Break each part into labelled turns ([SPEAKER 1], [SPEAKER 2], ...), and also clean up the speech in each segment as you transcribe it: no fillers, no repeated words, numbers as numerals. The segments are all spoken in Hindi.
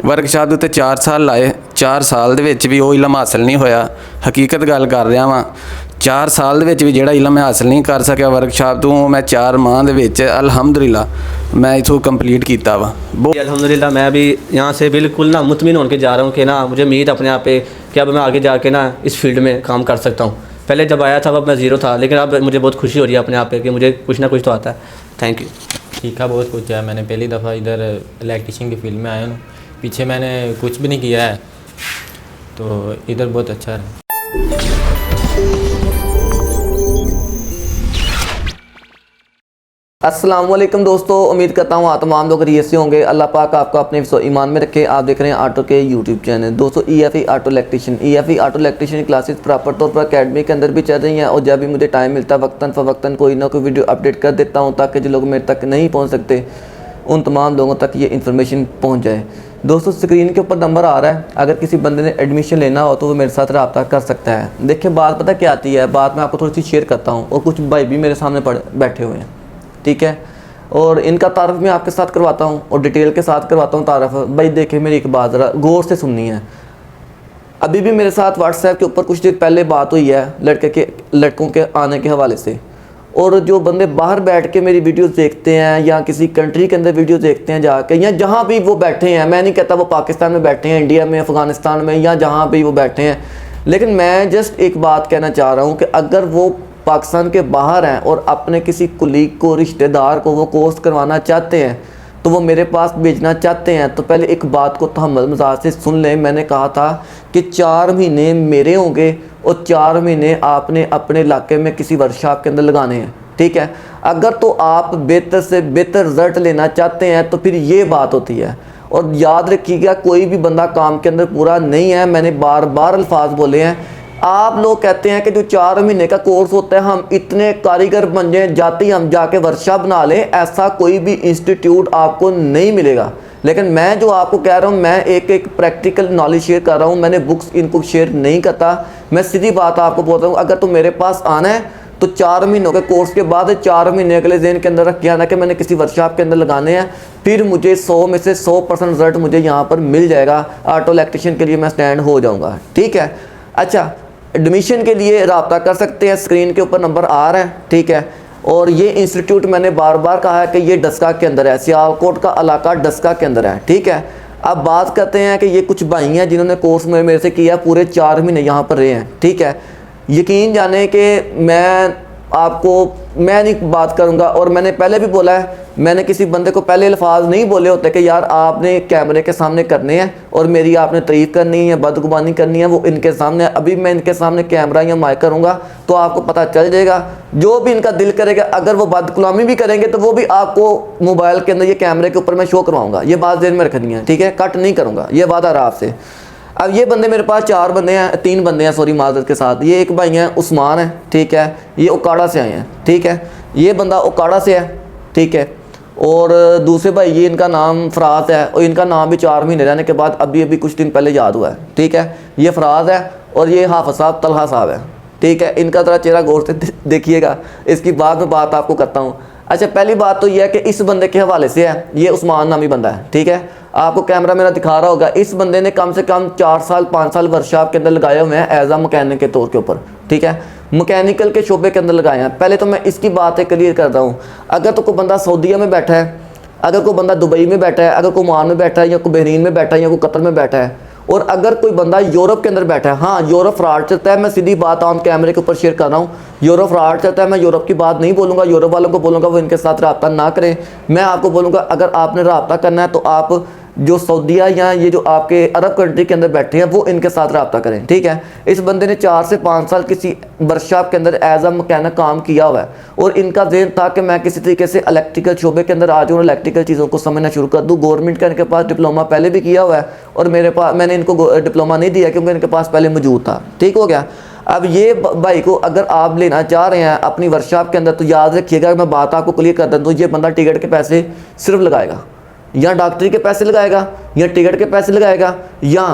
[SPEAKER 1] वर्कशाप ਦੇ ਉੱਤੇ 4 ਸਾਲ ਲਾਏ। 4 ਸਾਲ ਦੇ ਵਿੱਚ ਵੀ ਉਹ ਇਲਮ ਹਾਸਲ ਨਹੀਂ ਹੋਇਆ। ਹਕੀਕਤ ਗੱਲ ਕਰ ਰਿਹਾ ਵਾਂ। 4 ਸਾਲ ਦੇ ਵਿੱਚ ਵੀ ਜਿਹੜਾ ਇਲਮ ਮੈਂ ਹਾਸਲ ਨਹੀਂ ਕਰ ਸਕਿਆ वर्कशाप ਤੋਂ, मैं 4 माह ਦੇ ਵਿੱਚ अल्हम्दुलिल्लाह मैं इथों कंप्लीट किया वा।
[SPEAKER 2] अल्हम्दुलिल्लाह मैं भी यहाँ से बिल्कुल ना मुतमिन होकर जा रहा हूँ कि ना मुझे उम्मीद अपने आप पे कि अब मैं आगे जाके ना इस फील्ड में काम कर सकता हूँ। पहले जब आया था अब मैं ज़ीरो था, लेकिन अब मुझे बहुत खुशी हो रही है अपने आप पे कि मुझे कुछ ना कुछ तो आता है। Thank you.
[SPEAKER 3] सीखा बहुत कुछ है। मैंने पहली दफ़ा इधर इलेक्ट्रिशियन की फील्ड में आया हूँ। पीछे मैंने कुछ भी नहीं किया है, तो इधर बहुत अच्छा है।
[SPEAKER 4] अस्सलाम वालेकुम दोस्तों, उम्मीद करता हूँ आप तमाम लोग खैरियत से होंगे। अल्लाह पाक आपको अपने ईमान में रखे। आप देख रहे हैं ऑटो के यूट्यूब चैनल। दोस्तों EFE ऑटो इलेक्ट्रिशियन की क्लासेस प्रॉपर तौर पर अकेडमी के अंदर भी चल रही हैं, और जब भी मुझे टाइम मिलता है वक्तन फ़वक्तन कोई ना कोई वीडियो अपडेट कर देता हूँ, ताकि जो लोग मेरे तक नहीं पहुँच सकते उन तमाम लोगों तक ये इन्फॉर्मेशन पहुँच जाए। दोस्तों स्क्रीन के ऊपर नंबर आ रहा है, अगर किसी बंदे ने एडमिशन लेना हो तो वो मेरे साथ रब्ता कर सकता है। देखिए बात पता क्या आती है, बात मैं आपको थोड़ी सी शेयर करता हूँ, और कुछ भाई भी मेरे सामने बैठे हुए हैं, ठीक है, और इनका तारफ़ मैं आपके साथ करवाता हूँ और डिटेल के साथ करवाता हूँ तारफ़। भाई देखिए मेरी एक बात ज़रा गौर से सुननी है। अभी भी मेरे साथ व्हाट्सएप के ऊपर कुछ देर पहले बात हुई है लड़कों के आने के हवाले से, और जो बंदे बाहर बैठ के मेरी वीडियोस देखते हैं या किसी कंट्री के अंदर वीडियोस देखते हैं जाके, या जहाँ भी वो बैठे हैं, मैं नहीं कहता वो पाकिस्तान में बैठे हैं, इंडिया में, अफ़गानिस्तान में, या जहाँ भी वो बैठे हैं, लेकिन मैं जस्ट एक बात कहना चाह रहा हूँ कि अगर वो पाकिस्तान के बाहर हैं और अपने किसी कुलीग को, रिश्तेदार को वो कोर्स करवाना चाहते हैं, तो वो मेरे पास भेजना चाहते हैं, तो पहले एक बात को तहम्मुल मज़ाज से सुन लें। मैंने कहा था कि 4 महीने मेरे होंगे और 4 महीने आपने अपने इलाके में किसी वर्कशॉप के अंदर लगाने हैं, ठीक है। अगर तो आप बेहतर से बेहतर रिज़ल्ट लेना चाहते हैं तो फिर ये बात होती है। और याद रखिएगा कोई भी बंदा काम के अंदर पूरा नहीं है। मैंने बार बार अल्फाज बोले हैं। आप लोग कहते हैं कि जो 4 महीने का कोर्स होता है हम इतने कारीगर बन जाए, जाते ही हम जाके वर्कशॉप बना लें, ऐसा कोई भी इंस्टीट्यूट आपको नहीं मिलेगा। लेकिन मैं जो आपको कह रहा हूँ, मैं एक प्रैक्टिकल नॉलेज शेयर कर रहा हूँ, मैंने बुक्स इनको शेयर नहीं करता। मैं सीधी बात आपको बोल रहा हूँ, अगर तुम मेरे पास आना है तो 4 महीनों के कोर्स के बाद 4 महीने अगले ज़हन के अंदर रख के आना कि मैंने किसी वर्कशॉप के अंदर लगाने हैं, फिर मुझे 100 में से 100% रिजल्ट मुझे यहाँ पर मिल जाएगा। ऑटो इलेक्ट्रिशियन के लिए मैं स्टैंड हो जाऊँगा, ठीक है। अच्छा, एडमिशन के लिए रब्ता कर सकते हैं, स्क्रीन के ऊपर नंबर आ रहा है, ठीक है। और ये इंस्टीट्यूट मैंने बार बार कहा है कि ये डस्का के अंदर है, सियालकोट का इलाका डस्का के अंदर है, ठीक है। अब बात करते हैं कि ये कुछ भाई हैं जिन्होंने कोर्स में मेरे से किया, पूरे 4 महीने यहाँ पर रहे हैं, ठीक है। यकीन जाने कि मैं नहीं बात करूँगा, और मैंने पहले भी बोला है, मैंने किसी बंदे को पहले अल्फाज नहीं बोले होते कि यार आपने कैमरे के सामने करने हैं और मेरी आपने तारीफ़ करनी है, बदगुमानी करनी है, वो इनके सामने। अभी मैं इनके सामने कैमरा या माइक करूँगा तो आपको पता चल जाएगा। जो भी इनका दिल करेगा, अगर वो बदगुलामी भी करेंगे तो वो भी आपको मोबाइल के अंदर ये कैमरे के ऊपर मैं शो करवाऊँगा। ये बात देर में रखनी है, ठीक है, कट नहीं करूँगा, ये वादा रहा आपसे। अब ये बंदे मेरे पास 3 बंदे हैं, सॉरी माजरत के साथ। ये एक भाई हैं उस्मान है, ठीक है, ये ओकाड़ा से आए हैं, ठीक है। ये बंदा ओकाड़ा से है, ठीक है। और दूसरे भाई ये इनका नाम फराज है, और इनका नाम भी 4 महीने रहने के बाद अभी कुछ दिन पहले याद हुआ है, ठीक है। ये फराज है और ये हाफिज साहब तलहा साहब है, ठीक है। इनका ज़रा चेहरा गौर से देखिएगा, इसकी बाद में बात आपको करता हूँ। अच्छा, पहली बात तो यह है कि इस बंदे के हवाले से है, ये उस्मान नामी बंदा है, ठीक है। आपको कैमरा मेरा दिखा रहा होगा। इस बंदे ने कम से कम 4 साल 5 साल वर्कशॉप के अंदर लगाए हुए हैं एज आ मकैनिक के तौर के ऊपर, ठीक है, मैकेनिकल के शोबे के अंदर लगाए हैं। पहले तो मैं इसकी बात क्लियर कर रहा हूँ। अगर तो कोई बंदा सऊदीया में बैठा है, अगर कोई बंदा दुबई में बैठा है, अगर कोई ओमान में बैठा है, या कोई बहरीन में बैठा है, या कोई कतर में बैठा है, और अगर कोई बंदा यूरोप के अंदर बैठा है, हाँ यूरोप फ्रॉड चलता है, मैं सीधी बात आम कैमरे के ऊपर शेयर कर रहा हूँ, यूरोप फ्रॉड चलता है। मैं यूरोप की बात नहीं बोलूँगा, यूरोप वालों को बोलूँगा वो इनके साथ रब्ता ना करें। मैं आपको बोलूँगा अगर आपने रब्ता करना है तो आप जो सऊदीया या ये जो आपके अरब कंट्री के अंदर बैठे हैं वो इनके साथ रब्ता करें, ठीक है। इस बंदे ने 4 से 5 साल किसी वर्कशॉप के अंदर एज आ मकैनिक काम किया हुआ है, और इनका ज़हन था कि मैं किसी तरीके से इलेक्ट्रिकल शोबे के अंदर आ जाऊँ, इलेक्ट्रिकल चीज़ों को समझना शुरू कर दूँ। गवर्नमेंट का इनके पास डिप्लोमा पहले भी किया हुआ है, और मैंने इनको डिप्लोमा नहीं दिया क्योंकि इनके पास पहले मौजूद था, ठीक हो गया। अब ये भाई को अगर आप लेना चाह रहे हैं अपनी वर्कशॉप के अंदर, तो याद रखिएगा, मैं बात आपको क्लियर कर दूँ, तो ये बंदा टिकट के पैसे सिर्फ लगाएगा, या डॉक्टरी के पैसे लगाएगा, या टिकट के पैसे लगाएगा, या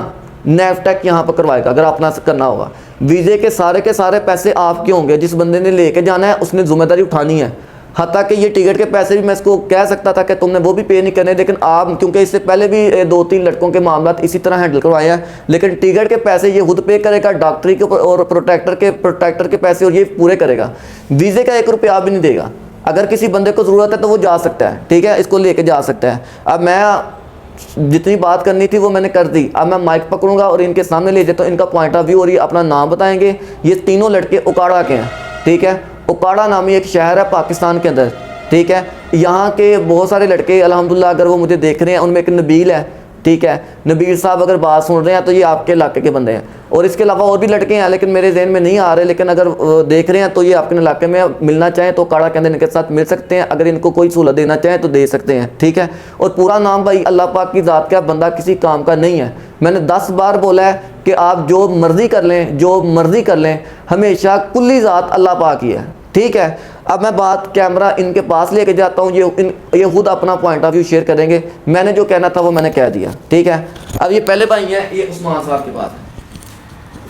[SPEAKER 4] नेफटेक यहाँ पर करवाएगा अगर अपना करना होगा। वीज़े के सारे पैसे आपके होंगे। जिस बंदे ने लेके जाना है उसने जिम्मेदारी उठानी है। हत्ता कि ये टिकट के पैसे भी मैं इसको कह सकता था कि तुमने वो भी पे नहीं करने, लेकिन आप क्योंकि इससे पहले भी 2-3 लड़कों के मामला इसी तरह हैंडल करवाए हैं, लेकिन टिकट के पैसे ये खुद पे करेगा, डॉक्टरी के और प्रोटेक्टर के पैसे और ये पूरे करेगा। वीज़े का 1 रुपया भी नहीं देगा। अगर किसी बंदे को ज़रूरत है तो वो जा सकता है, ठीक है, इसको लेके जा सकता है। अब मैं जितनी बात करनी थी वो मैंने कर दी। अब मैं माइक पकड़ूंगा और इनके सामने ले जाता हूँ, इनका पॉइंट ऑफ व्यू और ये अपना नाम बताएंगे। ये तीनों लड़के उकाड़ा के हैं, ठीक है। उकाड़ा नामी एक शहर है पाकिस्तान के अंदर, ठीक है। यहाँ के बहुत सारे लड़के अल्हम्दुलिल्लाह अगर वो मुझे देख रहे हैं, उनमें एक नबील है, ठीक है। नबील साहब अगर बात सुन रहे हैं तो ये आपके इलाके के बंदे हैं, और इसके अलावा और भी लड़के हैं लेकिन मेरे जहन में नहीं आ रहे, लेकिन अगर देख रहे हैं तो ये आपके इलाके में मिलना चाहें तो उकाड़ा के अंदर इनके साथ मिल सकते हैं। अगर इनको कोई सहूलत देना चाहें तो दे सकते हैं, ठीक है। और पूरा नाम भाई अल्लाह पाक की ज़ात का, बंदा किसी काम का नहीं है। मैंने 10 बार बोला है कि आप जो मर्ज़ी कर लें, जो मर्ज़ी कर लें, हमेशा कुल्ली ज़ात अल्लाह पाक ही है, ठीक है। अब मैं बात कैमरा इनके पास लेके जाता हूँ, ये खुद अपना पॉइंट ऑफ व्यू शेयर करेंगे। मैंने जो कहना था वो मैंने कह दिया, ठीक है। अब ये पहले भाई हैं, ये उस्मान साहब के पास है।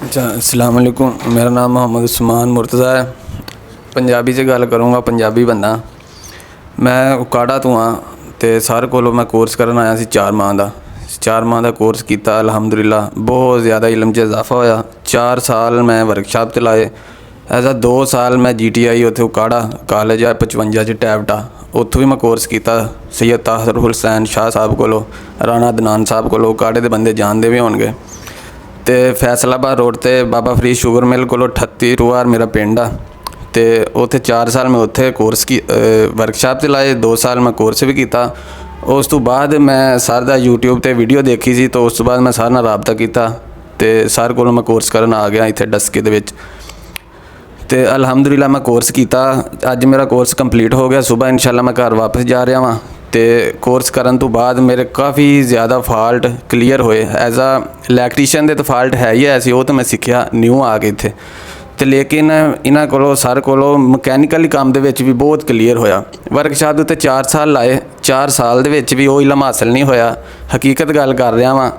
[SPEAKER 1] अच्छा, अस्सलाम वालेकुम। मेरा नाम मोहम्मद उस्मान मुर्तज़ा है। पंजाबी च गल करूँगा, पंजाबी बंदा। मैं उकाड़ा तो हाँ, तो सर कोलों मैं कोर्स करन आया सी 4 माह का। 4 माह का कोर्स किया, अलहमदुलिल्लाह बहुत ज़्यादा इलम च इजाफा होया। 4 साल मैं वर्कशॉप ते लाए। ऐसा 2 साल मैं GTI उत्थे उकाड़ा कॉलेज है 55 च टैबटा, उत्थों भी मैं कोर्स किया सैयद ताहिर हुसैन शाह साहब कोलों, राणा अदनान साहब कोलों। उकाड़े दे बंदे जानते भी होणगे। ते फैसलाबाद रोड ते बाबा फरीद शुगर मिल कोलों 38 रूआर मेरा पिंड आ। ते उत्थे 4 साल मैं उत्थे कोर्स की वर्कशॉप ते लाए, 2 साल मैं कोर्स भी किया। उस तो बाद मैं सर दा यूट्यूब ते वीडियो देखी सी, तो उस तो बाद मैं सर नाल राबता किया ते सर कोलों मैं कोर्स करन आ गया इत्थे डस्के दे विच। ते अलहमदुलिल्लाह मैं कोर्स किया। अज मेरा कोर्स कंप्लीट हो गया। सुबह इंशाल्लाह मैं घर वापस जा रहा वहाँ। तो कोर्स करन तो बाद मेरे काफ़ी ज़्यादा फॉल्ट क्लीयर होए। एज आ इलैक्ट्रीशियन दे तो फॉल्ट है ही ऐसी, वो तो मैं सीखिया न्यू आ के इत्थे। तो लेकिन इन्हां कोलों सर कोलों मकैनिकली काम दे विच भी बहुत क्लीयर होया। वर्कशॉप दे उत्ते 4 साल लाए, 4 साल दे विच भी वो इलम हासिल नहीं होया। हकीकत गल कर रहा वां,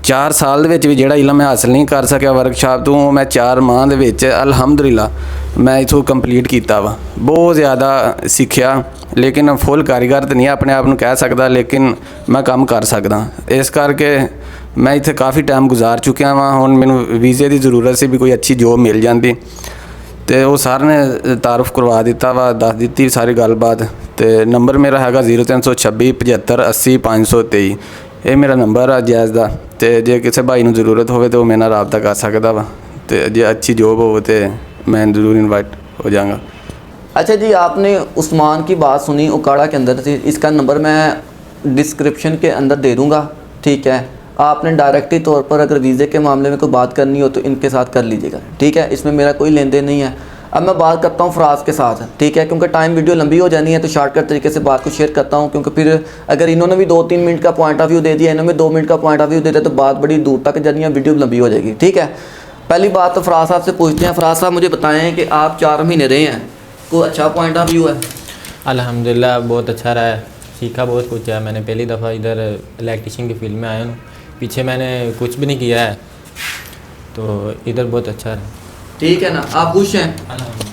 [SPEAKER 1] 4 साल दे विच भी जिहड़ा इलम मैं हासिल नहीं कर सकिया वर्कशॉप तो मैं 4 माह दे विच अलहमदुलिल्लाह मैं इथों कंप्लीट किया वा। बहुत ज़्यादा सीखिया, लेकिन फुल कारीगर तो नहीं अपने आप नूं कह सकदा, लेकिन मैं काम कर सकदा। इस करके मैं इत्थे काफ़ी टाइम गुजार चुकिया वा। हुण मैनूं वीज़े की जरूरत सी भी कोई अच्छी जॉब मिल जाती, तो वो सर ने तारुफ करवा दिता वा, दस दी सारी गलबात। तो नंबर मेरा हैगा 0326 75 80 523। ये मेरा नंबर है जैज़ का। तो जे किसी भाई नूं जरूरत हो तो मेरे नाल राबता कर सकदा वा। तो जे अच्छी जॉब हो तो मैं ज़रूर इनवाइट हो जाऊँगा।
[SPEAKER 4] अच्छा जी, आपने उस्मान की बात सुनी उकाड़ा के अंदर थी। इसका नंबर मैं डिस्क्रिप्शन के अंदर दे दूँगा, ठीक है। आपने डायरेक्टली तौर पर अगर वीज़े के मामले में कोई बात करनी हो तो इनके साथ कर लीजिएगा, ठीक है। इसमें मेरा कोई लेन देन नहीं है। अब मैं बात करता हूँ फराज के साथ, ठीक है, क्योंकि टाइम वीडियो लंबी हो जानी है तो शॉर्टकट तरीके से बात को शेयर करता हूँ, क्योंकि फिर अगर इन्होंने भी 2-3 मिनट का पॉइंट ऑफ व्यू दे दिया, इन्होंने 2 मिनट का पॉइंट ऑफ व्यू दे दिया तो बात बड़ी दूर तक जानी है, वीडियो लंबी हो जाएगी, ठीक है। पहली बात तो फराज साहब से पूछते हैं। फराज साहब मुझे बताएँ कि आप 4 महीने रहे हैं, कोई अच्छा पॉइंट ऑफ व्यू है?
[SPEAKER 3] अल्हम्दुलिल्लाह बहुत अच्छा रहा है, सीखा बहुत कुछ है। मैंने पहली दफ़ा इधर इलेक्ट्रीशियन की फील्ड में आया हूँ, पीछे मैंने कुछ भी नहीं किया है, तो इधर बहुत अच्छा है।
[SPEAKER 4] ठीक है ना, आप खुश हैं?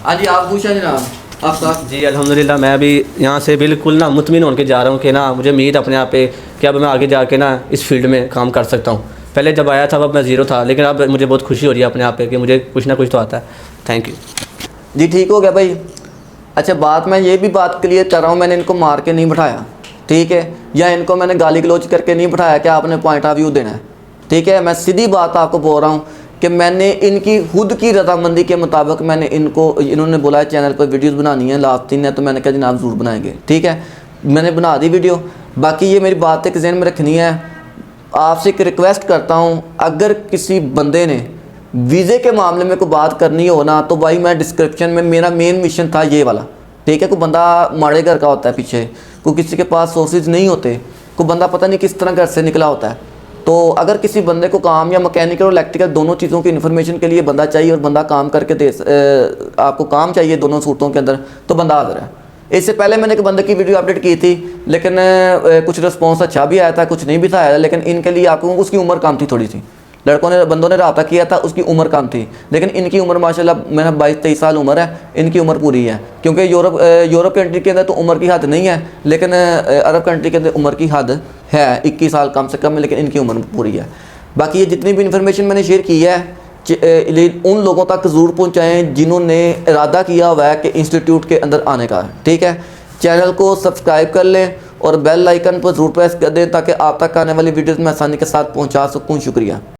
[SPEAKER 4] हाँ जी, आप खुश हैं जनाब? आपका?
[SPEAKER 2] जी अल्हम्दुलिल्लाह मैं अभी यहाँ से बिल्कुल ना मुतमिन होकर जा रहा हूँ कि ना मुझे उम्मीद अपने आप पे कि अब मैं आगे जाके ना इस फील्ड में काम कर सकता हूँ। पहले जब आया था अब मैं ज़ीरो था, लेकिन अब मुझे बहुत खुशी हो रही है अपने आप पे कि मुझे कुछ ना कुछ तो आता है। थैंक यू
[SPEAKER 4] जी, ठीक हो गया भाई। अच्छा, बात मैं ये भी बात क्लियर कर रहा हूँ, मैंने इनको मार के नहीं बिठाया, ठीक है, या इनको मैंने गाली गलोच करके नहीं बिठाया कि आपने पॉइंट ऑफ व्यू देना है, ठीक है। मैं सीधी बात आपको बोल रहा हूँ कि मैंने इनकी खुद की रजामंदी के मुताबिक मैंने इन्होंने बोला है चैनल पर वीडियोस बनानी है लास्ट दिन है, तो मैंने कहा जनाब ज़रूर बनाएंगे, ठीक है। मैंने बना दी वीडियो। बाकी ये मेरी बात एक जहन में रखनी है। आपसे एक रिक्वेस्ट करता हूँ, अगर किसी बंदे ने वीज़े के मामले में कोई बात करनी हो ना, तो भाई मैं डिस्क्रिप्शन में मेरा मेन मिशन था ये वाला, ठीक है। कोई बंदा माड़े घर का होता है, पीछे कोई किसी के पास सोर्सेज नहीं होते, कोई बंदा पता नहीं किस तरह घर से निकला होता है, तो अगर किसी बंदे को काम या मैकेनिकल और इलेक्ट्रिकल दोनों चीज़ों की इन्फॉर्मेशन के लिए बंदा चाहिए और बंदा काम करके आपको काम चाहिए दोनों सूरतों के अंदर, तो बंदा हाज़िर है। इससे पहले मैंने एक बंदे की वीडियो अपडेट की थी, लेकिन कुछ रिस्पॉन्स अच्छा भी आया था, कुछ नहीं भी था आया, लेकिन इनके लिए आपको उसकी उम्र कम थी थोड़ी सी, लड़कों ने बंदों ने रब्ता किया था, उसकी उम्र कम थी, लेकिन इनकी उम्र माशाल्लाह मेरा 22-23 साल उम्र है, इनकी उम्र पूरी है। क्योंकि यूरोप कंट्री के अंदर तो उम्र की हद नहीं है, लेकिन अरब कंट्री के अंदर उम्र की हद है 21 साल कम से कम, लेकिन इनकी उम्र पूरी है। बाकी ये जितनी भी इन्फॉर्मेशन मैंने शेयर की है उन लोगों तक ज़रूर पहुँचाएँ जिन्होंने इरादा किया हुआ है कि इंस्टीट्यूट के अंदर आने का। ठीक है, चैनल को सब्सक्राइब कर लें और बेल आइकन पर ज़रूर प्रेस कर दें ताकि आप तक आने वाली वीडियोज़ में आसानी के साथ पहुँचा सकूँ। शुक्रिया।